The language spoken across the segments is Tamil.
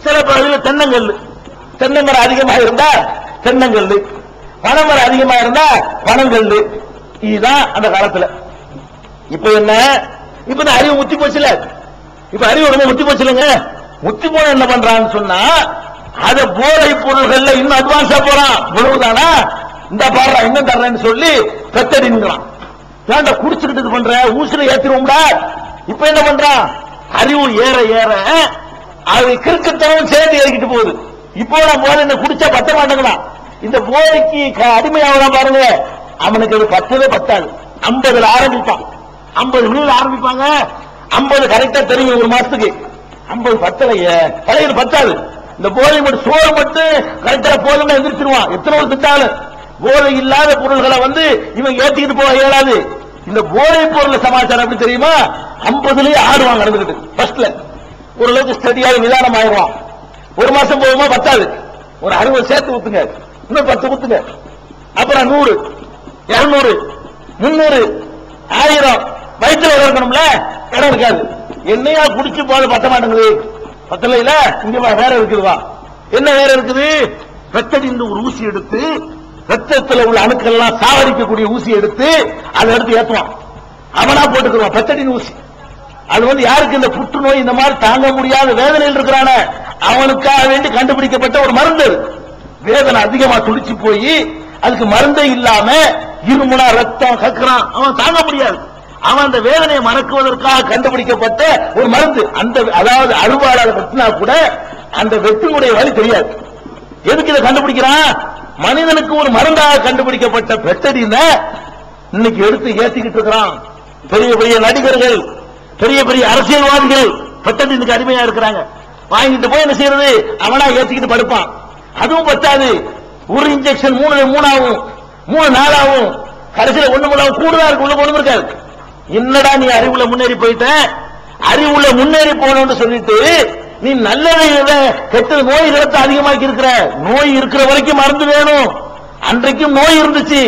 சில பகுதியில் தென்னங்கல், தென்னமரம் அதிகமாக இருந்தா தென்னங்கல், பனைமரம் அதிகமாக இருந்தா பனங்கல். இதுதான் அந்த காலத்துல. இப்ப என்ன, இப்ப இந்த அறிவு முத்தி போச்சுல, இப்ப அறிவு ரொம்ப முத்தி போச்சு இல்லைங்க. முத்தி போன என்ன பண்றான்னு சொன்னா, அத போதை பொருள்கள்ல இன்னும் அட்வான்ஸா போறான். இவ்வளவுதானா, இந்த பாடுறா இன்னும் தர்றேன்னு சொல்லி கத்தடிங்கிறான். ஏன்டா குடிச்சுக்கிட்டு இது பண்ற, ஊசில ஏத்திருவோம்டா. இப்ப என்ன பண்றான், அறிவு ஏற ஏற அது கிறுக்குத்தனமும் சேர்ந்து ஏறிக்கிட்டு போகுது. இப்போ நான் போதை என்ன குடிச்சா பத்த மாட்டேங்கிறான். இந்த போதைக்கு அடிமையாகலாம் பாருங்க, அவனுக்கு அது பத்தவே பத்தாது. 50 ஆரம்பிப்பான், 50 மில்லியன் ஆரம்பிப்பாங்க. 50 கரெக்டா தெரியும் ஒரு மாசத்துக்கு. 50 பத்தலையே, பழைய பத்தாது. இந்த போதை மட்டும் சோறு மட்டும் கரெக்டா போதும் எந்திரிச்சிருவான். எத்தனை ஒரு திட்டாலும் போதை இல்லாத பொருள்களை இவன் ஏத்திக்கிட்டு போக இயலாது. இந்த போதை பொருள் சமாச்சாரம் எப்படி தெரியுமா, 50லயே ஆடுவாங்க நடந்துகிட்டு. ஃபர்ஸ்ட்ல ஓரளவுக்கு ஸ்டடியாக நிதானம் ஆயிடுவான். ஒரு மாசம் போகுமா பத்தாது, ஒரு 60 சேர்த்து ஊத்துங்க, இன்னும் 10 ஊத்துங்க, அப்புறம் 100, 200, 300, 1000. வயிற்றுல இருக்கணும்ல, இடம் இருக்காது. என்னையா குடிச்சு போது பத்த மாட்டேங்குது, பத்தல இல்ல, இங்க வேற இருக்குதுவா. என்ன வேற இருக்குது, ரத்தடிந்து ஒரு ஊசி எடுத்து ரத்தத்தில் உள்ள அணுக்கள் எல்லாம் சாவடிக்கக்கூடிய ஊசி எடுத்து அதை எடுத்து ஏற்றுவான். அவனா போட்டுக்குவான் பெத்தடின் ஊசி. அது யாருக்கு இந்த புற்றுநோய் இந்த மாதிரி தாங்க முடியாத வேதனையில் இருக்கிறான அவனுக்காக வேண்டி கண்டுபிடிக்கப்பட்ட ஒரு மருந்து. வேதனை அதிகமா துடிச்சு போய் அதுக்கு மருந்தே இல்லாம இருமுனா ரத்தம் கக்குறான், அவன் தாங்க முடியாது. அவன் அந்த வேதனையை மறக்குவதற்காக கண்டுபிடிக்கப்பட்ட ஒரு மருந்து. அந்த அதாவது அறுவாளாக வெட்டினா கூட அந்த வெட்டினுடைய வழி தெரியாது. எதுக்கு இதை கண்டுபிடிக்கிறான், மனிதனுக்கு ஒரு மருந்தாக கண்டுபிடிக்கப்பட்ட பெட்டடின இன்னைக்கு எடுத்து ஏத்திக்கிட்டு இருக்கிறான். பெரிய பெரிய நடிகர்கள், பெரிய பெரிய அரசியல்வாதிகள் பெட்டடினுக்கு அடிமையா இருக்கிறாங்க. வாங்கிட்டு போய் என்ன செய்யறது, அவனா ஏத்திக்கிட்டு படுப்பான். அதுவும் பத்தாது, ஒரு இன்ஜெக்ஷன் 3 ஆகும், 3 4 ஆகும், கடைசியில் ஒண்ணு கூடுதா இருக்கு, உள்ள ஒண்ணும் இருக்காது. என்னடா நீ அறிவுல முன்னேறி போயிட்ட, அறிவுல முன்னேறி போனோம்னு சொல்லிட்டு நீ நல்லதை கெட்ட நோய்களை அதிகமாக்கி இருக்கிற. நோய் இருக்கிற வரைக்கும் மருந்து வேணும். அன்றைக்கும் நோய் இருந்துச்சு,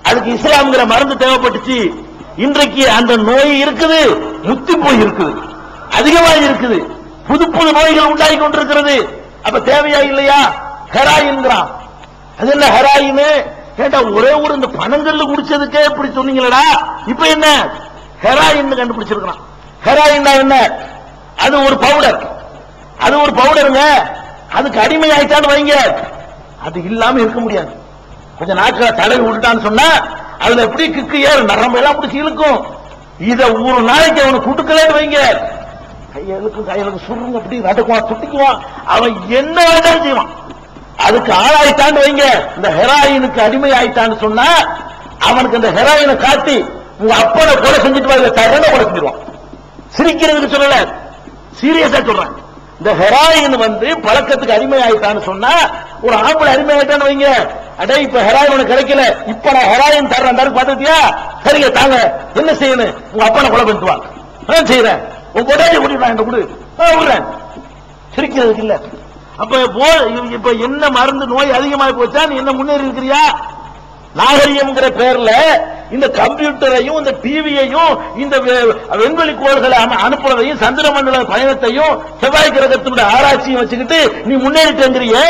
அதுக்கு இஸ்லாம்ங்கிற மருந்து தேவைப்பட்டுச்சு. இன்றைக்கு அந்த நோய் இருக்குது, முத்தி போய் இருக்குது, அதிகமாக இருக்குது, புது புது நோய்கள் உண்டாகி கொண்டிருக்கிறது. அப்ப தேவையா இல்லையா, ஹெராயின்கிறான். அது என்ன ஹெராயின் கேட்டா, ஒரே ஒரு இந்த பனங்கல்ல குடிச்சதுக்கே இப்படி சொன்னீங்களா, இப்ப என்ன ஹெராயின் கண்டுபிடிச்சிருக்கான். ஹெராயின் என்ன, அது ஒரு பவுடர், அது ஒரு பவுடருங்க. அதுக்கு அடிமை ஆயிட்டான்னு வைங்க, அது இல்லாம இருக்க முடியாது. கொஞ்சம் நாட்களை தடவி விட்டுட்டான்னு சொன்னா அதுல எப்படி கிக்கு ஏறு, நரம்பு எல்லாம் பிடிச்சி இழுக்கும். இத ஒரு நாளைக்கு அவனுக்கு கொடுக்கலன்னு வைங்க, கையெழுக்கு சுருங்க, அப்படி நடுக்குவான், துட்டிக்குவான், அவன் என்ன வேண்டாம் செய்வான். அதுக்கு ஆளாயிட்டான்னு வைங்க, இந்த ஹெராயினுக்கு அடிமை ஆயிட்டான்னு சொன்னா அவனுக்கு இந்த ஹெராயினை காட்டி உங்க அப்பனை கொலை செஞ்சுட்டு வர தகவலை கொலை செஞ்சிருவான். சிரிக்கிறதுக்கு சொல்லல, சீரியஸா சொல்றேன். இந்த ஹெராயின் பழக்கத்துக்கு அடிமை ஆயிட்டான்னு சொன்னா, ஒரு ஆம்பளை அடிமை ஆயிட்டான்னு வைங்க, அடே இப்ப ஹெராயின் உனக்கு கிடைக்கல, இப்ப நான் ஹெராயின் தர்றேன் பாத்துட்டியா, சரிங்க தாங்க, என்ன செய்யணும், உங்க அப்பனை கொலை பண்ணிட்டு வா, நான் செய்யறேன், உங்க கொடையை கூட்டிட்டு என் கொடு விடுறேன். சிரிக்கிறதுக்கு இல்ல. அப்ப இப்ப என்ன மருந்து நோய் அதிகமாக போச்சா, நீ என்ன முன்னேறி இருக்கிறியா? நாகரிகம்ங்கிற பேர்ல இந்த கம்ப்யூட்டரையும் இந்த டிவியையும் இந்த விண்வெளி கோள்களை அனுப்புறதையும் சந்திர மண்டல பயணத்தையும் செவ்வாய் கிரகத்தினுடைய ஆராய்ச்சியும் வச்சுக்கிட்டு நீ முன்னேறிட்டு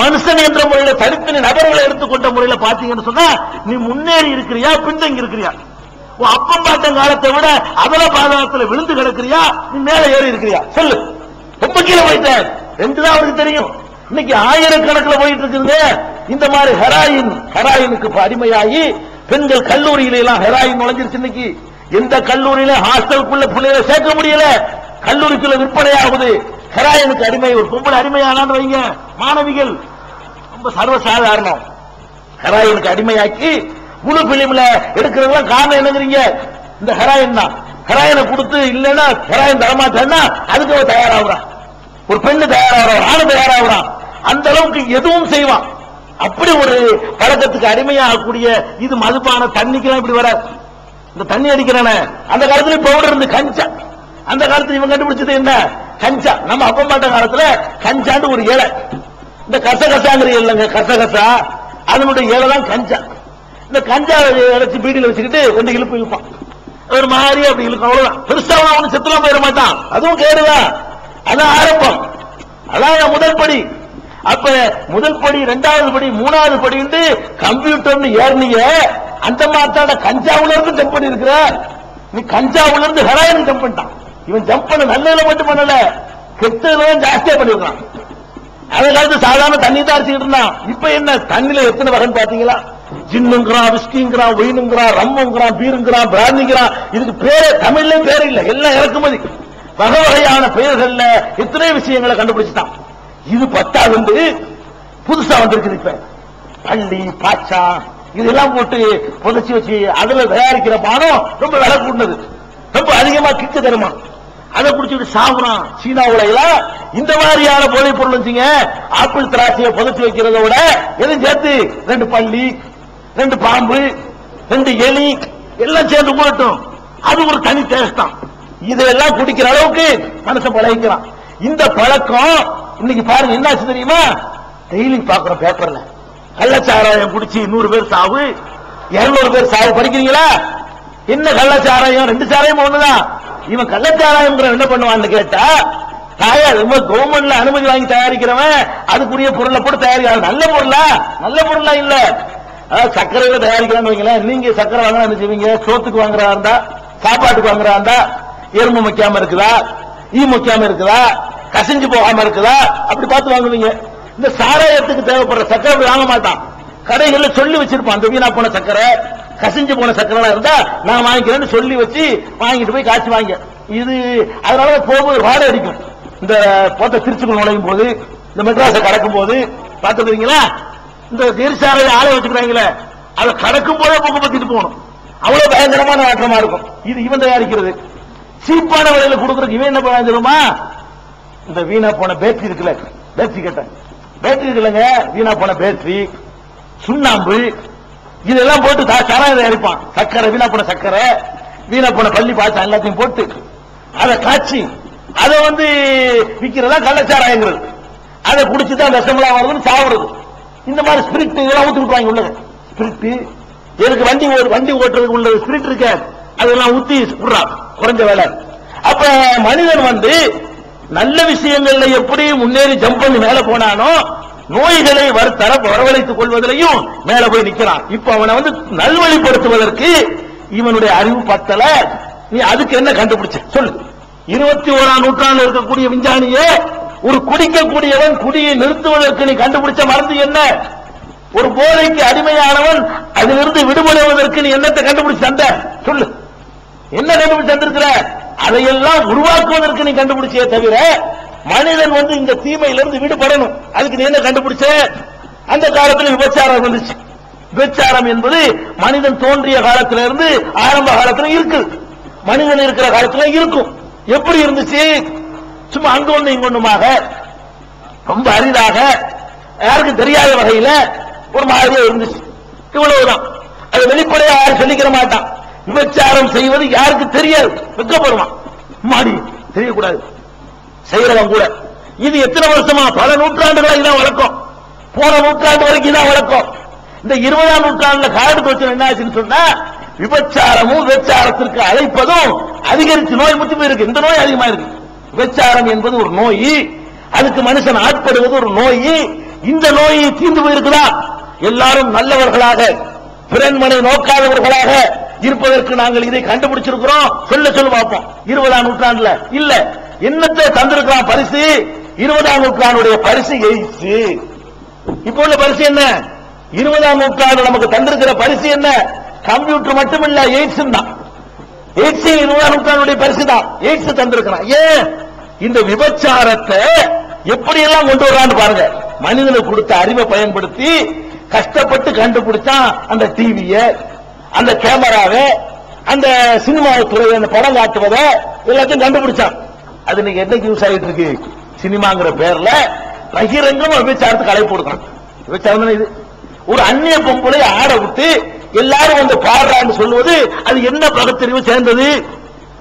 மனுஷன் என்ற முறையில தனித்தனி நபர்களை எடுத்துக்கொண்ட முறையில பாத்தீங்கன்னு சொன்னா நீ முன்னேறி இருக்கிறியா, பின்தங்கி இருக்கிறியா? அப்பம் பார்த்த காலத்தை விட அதல பாதகத்தில் விழுந்து கிடக்கிறியா, நீ மேல ஏறி இருக்கிறியா? சொல்லு. ரொம்ப கீழே போயிட்ட, ரெண்டுதான் அவருக்கு தெரியும். இன்னைக்கு ஆயிரக்கணக்கில் போயிட்டு இருக்குது இந்த மாதிரி ஹெராயினுக்கு அடிமையாகி பெண்கள் கல்லூரியில எல்லாம் ஹெராயின் நுழைஞ்சிருச்சு. இன்னைக்கு எந்த கல்லூரியில ஹாஸ்டலுக்குள்ள பிள்ளைகளை சேர்க்க முடியல, கல்லூரிக்குள்ள விற்பனை ஆகுது. ஹெராயினுக்கு அடிமை, ஒரு பொம்பளை அடிமையானான்னு வைங்க, மாணவிகள் ரொம்ப சர்வசாதாரணம். ஹெராயினுக்கு அடிமையாக்கி முழு பிலிம்ல எடுக்கிறதுலாம் காரணம் என்னங்கிறீங்க, இந்த ஹெராயின் தான். ஹெராயினை கொடுத்து இல்லைன்னா ஹெராயின் தரமாட்டேன்னா அதுக்கு அவன் தயாராகிறான், ஒரு பெண்ணு தயாராகிறான், ஆணு தயாராகிறான், அந்த அளவுக்கு எதுவும் செய்வான். அப்படி ஒரு பழக்கத்துக்கு அடிமையாகக்கூடிய இது மதுபான தண்ணிக்கெல்லாம் இப்படி வராது. இந்த தண்ணி அடிக்கிறான அந்த காலத்துல பவுடர் இருந்து கஞ்சா, அந்த காலத்துல இவங்க கண்டுபிடிச்சது என்ன, கஞ்சா. நம்ம அப்ப மாட்ட காலத்துல கஞ்சாண்டு ஒரு இலை, இந்த கசகசாங்கிற இல்லைங்க, கசகசா அதனுடைய இலை தான் கஞ்சா. இந்த கஞ்சா இறைச்சி பீடியில் வச்சுக்கிட்டு 2 இழுப்பு இழுப்பான், ஒரு மாதிரி அப்படி இழுக்கும், அவ்வளவுதான். பெருசா அவனு செத்துலாம் போயிட மாட்டான், அதுவும் கேடுதான். அதான் ஆரம்பம், அதான் படி. அப்ப முதல் படி, இரண்டாவது படி, மூணாவது படி கம்ப்யூட்டர்னு ஏறினீங்க. அந்த மாத்தாட கஞ்சாவுல இருந்து ஜம்ப் பண்ணி இருக்கிற நீ, கஞ்சாவுல இருந்து ஹெராயின் ஜம்ப் பண்ணிட்டான். இவன் ஜம்ப் பண்ண நல்லதுல மட்டும் பண்ணல, கெட்டதுல ஜாஸ்தியா பண்ணிருக்கான். அதை காலத்து சாதாரண தண்ணி தான் அடிச்சுக்கிட்டு இருந்தான். இப்ப என்ன தண்ணில எத்தனை வகைன்னு பாத்தீங்களா? ஜின்னுங்கிறான், விஸ்கிங்கிறான், ஒயினுங்கிறான், ரம்முங்கிறான், பீருங்கிறான், பிராந்திங்கிறான். இதுக்கு பேரு தமிழ்லயும் பேரு இல்ல, எல்லாம் இறக்குமதி. வகை வகையான பெயர்கள்ல எத்தனை விஷயங்களை கண்டுபிடிச்சுட்டான். இது 10வது புதுசா வந்திருக்குது. இப்ப பள்ளி, பாச்சா இதெல்லாம் போட்டு புதைச்சி வச்சு அதுல தயாரிக்கிற பானம் ரொம்ப விலை கூடது, ரொம்ப அதிகமா கிக்கு தருமா. அதை குடிச்சுட்டு சாகுறான். சீனாவுல எல்லாம் இந்த மாதிரியான போதைப் பொருள் வச்சுங்க, ஆப்பிள் திராட்சையை புதைச்சி வைக்கிறத விட எதுவும் சேர்த்து 2 பள்ளி, 2 பாம்பு, 2 எலி எல்லாம் சேர்ந்து போட்டும். அது ஒரு தனி டேஸ்ட் தான். இதெல்லாம் குடிக்கிற அளவுக்கு மனுஷன் பழகிக்கிறான். இந்த பழக்கம் இன்னைக்கு பாருங்க என்னாச்சு தெரியுமா? டெய்லி பாக்குறோம் பேப்பர்ல, கள்ளச்சாராயம் குடிச்சு 100 பேர் சாவு, 200 பேர் சாவு. படிக்கிறீங்களா? என்ன கள்ளச்சாராயம்? 2 சாராயம் ஒண்ணுதான். இவன் கள்ளச்சாராயம் என்ன பண்ணுவான்னு கேட்டா, கவர்மெண்ட்ல அனுமதி வாங்கி தயாரிக்கிறவன் அதுக்குரிய பொருளை போட்டு தயாரிக்கிறான். நல்ல பொருளா? நல்ல பொருளா இல்ல. சர்க்கரையில தயாரிக்கிறான்னு வைங்களேன். நீங்க சர்க்கரை வாங்கினா என்ன செய்வீங்க? சோத்துக்கு வாங்குறா இருந்தா, சாப்பாட்டுக்கு வாங்குறா இருந்தா, எறும்பு வைக்காம இருக்குதா, ஈ வைக்காம இருக்குதா, கசிஞ்சு போகாம இருக்குதா, அப்படி பார்த்து வாங்குவீங்க. இந்த சாராயத்துக்கு தேவைப்படுற சர்க்கரை வாங்க மாட்டான். கடைகள்ல சொல்லி வச்சிருப்பான், அந்த வீணா போன சர்க்கரை, கசிஞ்சு போன சர்க்கரை இருந்தா நான் வாங்கிக்கிறேன்னு சொல்லி வச்சு வாங்கிட்டு போய் காய்ச்சி வாங்க. இது அதனால போகும்போது வாடகை அடிக்கும். இந்த போட்ட திருச்சிக்குள் நுழையும் போது, இந்த மெட்ராஸை கடக்கும் போது பாத்துக்கிறீங்களா, இந்த நெரிசாலையை ஆளை வச்சுக்கிறாங்களே, அதை கடக்கும் போதே போக்கு பத்திட்டு போகணும். அவ்வளவு பயங்கரமான நாட்டமா இருக்கும். இது இவன் தயாரிக்கிறது. சீப்பான விலையில கொடுக்கறதுக்கு இவன் என்ன பண்ண தெரியுமா? இந்த வீணா போன பேட்டரி இருக்குல்ல, பேட்டரி கேட்டேன், பேட்டரி இருக்குல்லங்க, வீணா போன பேட்டரி, சுண்ணாம்பு இதெல்லாம் போட்டு சாராயம் தயாரிப்பான். சக்கரை, வீணா போன சக்கரை, வீணா போன பள்ளி பாய்ச்சா எல்லாத்தையும் போட்டு அதை காய்ச்சி அதை விக்கிறதா கள்ளச்சாராயங்கிறது. அதை குடிச்சுதான் விஷமெல்லாம் வருதுன்னு சாப்பிடுறது. இந்த மாதிரி ஸ்பிரிட் இதெல்லாம் ஊத்தி விட்டுவாங்க உள்ளது. ஸ்பிரிட் எதுக்கு? வண்டி ஓட்டுறதுக்கு உள்ள ஸ்பிரிட் இருக்க, அதெல்லாம் ஊத்தி விடுறான், குறைஞ்ச வேலை. அப்ப மனிதன் நல்ல விஷயங்கள்ல எப்படி முன்னேறி ஜம்ப் பண்ணி மேல போனானோ, நோய்களை வரவழைத்துக் கொள்வதிலையும் மேல போய் நிக்கிறான். இப்ப அவனை நல்வழிப்படுத்துவதற்கு இவனுடைய அறிவு பத்தல. நீ அதுக்கு என்ன கண்டுபிடிச்ச சொல்லு? 21ஆம் நூற்றாண்டில் இருக்கக்கூடிய விஞ்ஞானியே, ஒரு குடிக்கக்கூடியவன் குடியை நிறுத்துவதற்கு நீ கண்டுபிடிச்ச மருந்து என்ன? ஒரு போதைக்கு அடிமையானவன் அதிலிருந்து விடுபடுவதற்கு நீ என்னத்தை கண்டுபிடிச்சு தந்த சொல்லு? என்ன கண்டுபிடிச்சு தந்திருக்கிற? அதையெல்லாம் உருவாக்குவதற்கு நீ கண்டுபிடிச்சே தவிர, மனிதன் இந்த தீமையிலிருந்து விடுபடணும் அதுக்கு நீ என்ன கண்டுபிடிச்ச? அந்த காலத்தில் விபச்சாரம் வந்துச்சு. விபச்சாரம் என்பது மனிதன் தோன்றிய காலத்திலிருந்து ஆரம்ப காலத்தில் இருக்கு, மனிதன் இருக்கிற காலத்தில் இருக்கும். எப்படி இருந்துச்சு? சும்மா அங்கொன்னு இங்கொன்னுமாக, ரொம்ப அரிதாக, யாருக்கும் தெரியாத வகையில ஒரு மாதிரியா இருந்துச்சு. இவ்வளவுதான். அது வெளிப்படையா யாரும் சொல்லிக்கிற மாட்டான். விபச்சாரம் செய்வது யாருக்கு தெரியாது, வெக்கப்படுவான். மாடி தெரியக்கூடாது செய்யறவன் கூட. இது எத்தனை வருஷமா? பல நூற்றாண்டுகளா இதான் வழக்கம். போன நூற்றாண்டு வரைக்கும் இதான் வழக்கம். இந்த 20ஆம் நூற்றாண்டுல காடு பிரச்சனை என்ன ஆச்சுன்னு சொன்னா, விபச்சாரமும் விபச்சாரத்திற்கு அழைப்பதும் அதிகரிச்சு நோய் முத்தி போயிருக்கு. இந்த நோய் அதிகமா இருக்கு. விபச்சாரம் என்பது ஒரு நோய், அதுக்கு மனுஷன் ஆட்படுவது ஒரு நோய். இந்த நோய் தீர்ந்து போயிருக்குதா? எல்லாரும் நல்லவர்களாக, பிறன்மனை நோக்காதவர்களாக இருப்பதற்கு நாங்கள் இதை கண்டுபிடிச்சிருக்கிறோம். சொல்ல பார்ப்போம். 20ஆம் நூற்றாண்டுல இல்ல. என்னத்தை தந்திருக்கிறான் பரிசு? 20ஆம் நூற்றாண்டுடைய பரிசு எய்ட்ஸ். இப்போ உள்ள பரிசு என்ன? 20ஆம் நூற்றாண்டு நமக்கு தந்திருக்கிற பரிசு என்ன? கம்ப்யூட்டர் மட்டும் இல்ல, எய்ட்ஸ் தான். எய்ட்ஸ் 20ஆம் நூற்றாண்டுடைய பரிசு தான். எய்ட்ஸ் தந்திருக்கிறான். ஏன்? இந்த விபச்சாரத்தை எப்படி எல்லாம் கொண்டு வரான்னு பாருங்க. மனிதனுக்கு கொடுத்த அறிவை பயன்படுத்தி கஷ்டப்பட்டு கண்டுபிடிச்சான். அந்த டிவிய, அந்த கேமராவை, அந்த சினிமா துறை, அந்த படம் காட்டுவதை எல்லாத்தையும் கண்டுபிடிச்சான். அது இன்னைக்கு என்னைக்கு யூஸ் ஆகிட்டு இருக்கு? சினிமாங்கிற பேர்ல பகிரங்கம் விபச்சாரத்துக்கு அழைப்பு கொடுக்கணும். விபச்சாரம் இது. ஒரு அந்நிய பொம்பளை ஆட விட்டு எல்லாரும் பாடுறான்னு சொல்லுவது அது என்ன பகுத்தறிவு சேர்ந்தது?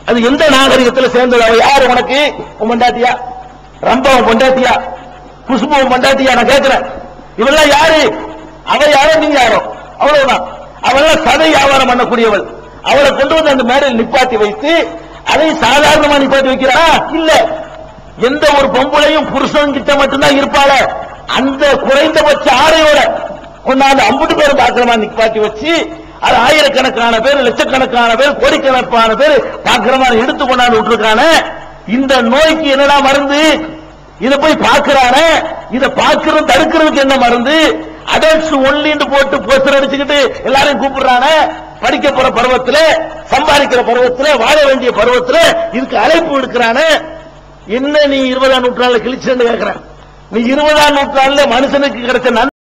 அது எந்த நாகரிகத்தில் சேர்ந்தது? அவ யாரு உனக்கு? பொண்டாட்டியா? ரம்பவன் பொண்டாட்டியா? குசும்பவன் பொண்டாட்டியா? நான் கேட்கிறேன். இவெல்லாம் யாரு? அவ யாரோ நீங்க யாரோ, அவ்வளவுதான். அவெல்லாம் சதை வியாபாரம் பண்ணக்கூடியவள். அவளை கொண்டு அந்த மேடையில் நிப்பாட்டி வைத்து அதை சாதாரணமா நிப்பாட்டி வைக்கிறா? இல்ல, எந்த ஒரு பொம்பளையும் புருஷன் கிட்ட மட்டும்தான் இருப்பாள அந்த குறைந்தபட்ச ஆடையோட கொண்டாந்து 50 பேர் பாக்கிரமா நிப்பாட்டி வச்சு அது ஆயிரக்கணக்கான பேர் லட்சக்கணக்கான பேர் கோடிக்கணக்கான பேர் பாக்கிரமா எடுத்து கொண்டாந்து விட்டுருக்கான இந்த நோய்க்கு என்னடா மருந்து இத போய் பாக்குறான இத பாக்குறது தடுக்கிறதுக்கு என்ன மருந்து அடல்ட்ஸ் ஒன்லின்னு போட்டு போஸ்டர் அடிச்சுக்கிட்டு எல்லாரையும் கூப்பிடுறான படிக்க போற பருவத்துல சம்பாதிக்கிற பருவத்துல வாழ வேண்டிய பருவத்துல இதுக்கு அழைப்பு எடுக்கிறான என்ன நீ 20ஆம் நூற்றாண்டுல கிழிச்சுன்னு கேட்கிறேன் நீ 20ஆம் நூற்றாண்டுல மனுஷனுக்கு கிடைச்ச